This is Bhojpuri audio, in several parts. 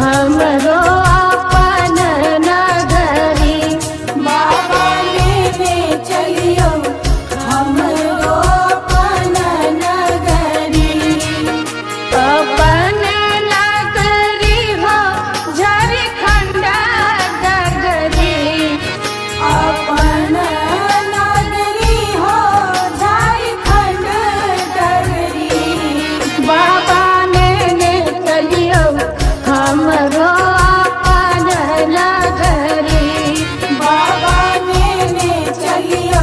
हमरो अपन नगरी। बाबा लेने चलियो हमरो अपन नगरी। अपन नगरी हो झारखंड डगरी। अपन नगरी हो झारखंड डगरी। बाबा लेने चलियो हमरो अपन नगरी। बाबा लेने चलियो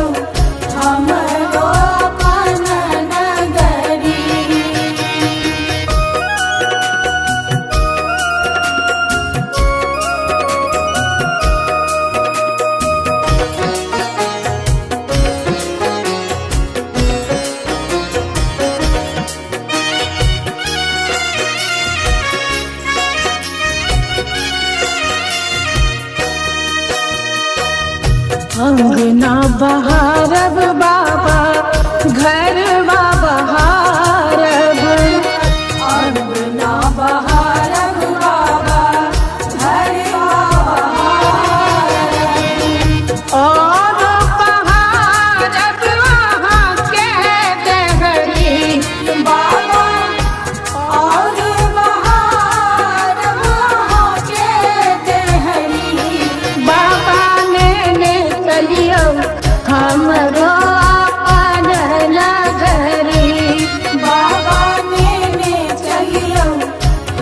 हमरो अपन नगरी। अंगना बहारब बाबा घर बहारब। अंगना बहारब बाबा घर बहारब। और बहारब वहाँ के देहरी। बाबा और बहारब वहाँ के देहरी। बाबा लेने चलियो हमरो अपन नगरी। बाबा लेने चलियो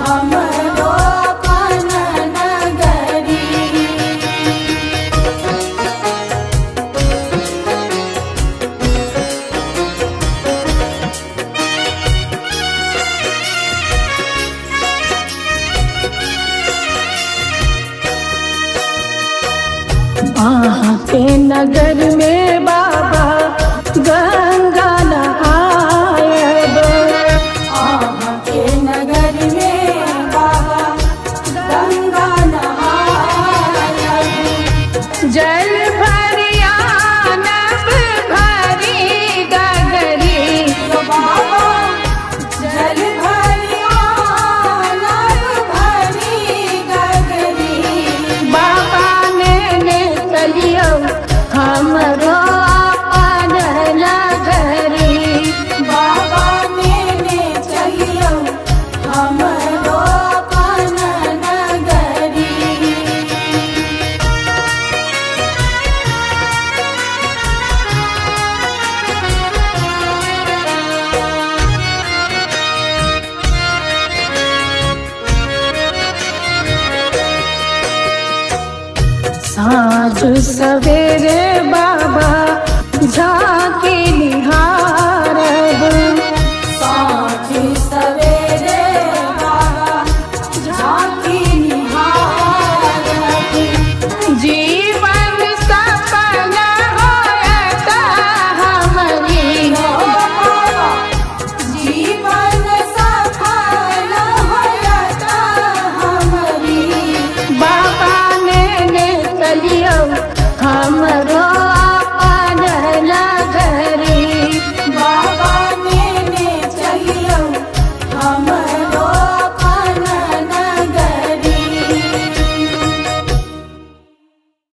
हमरो अपन नगरी। वहाँ के नगर में बाबा गंगा नहायब। वहाँ के नगर में बाबा गंगा नहायब। जल भरिया नब भरी गगरी। बाबा जल भरिया नब भरी गगरी। बाबा लेने चलियो हमरो अपन नगरी। बाबा लेने चलियो हमरो अपन नगरी। साँझ सवेरे बाबा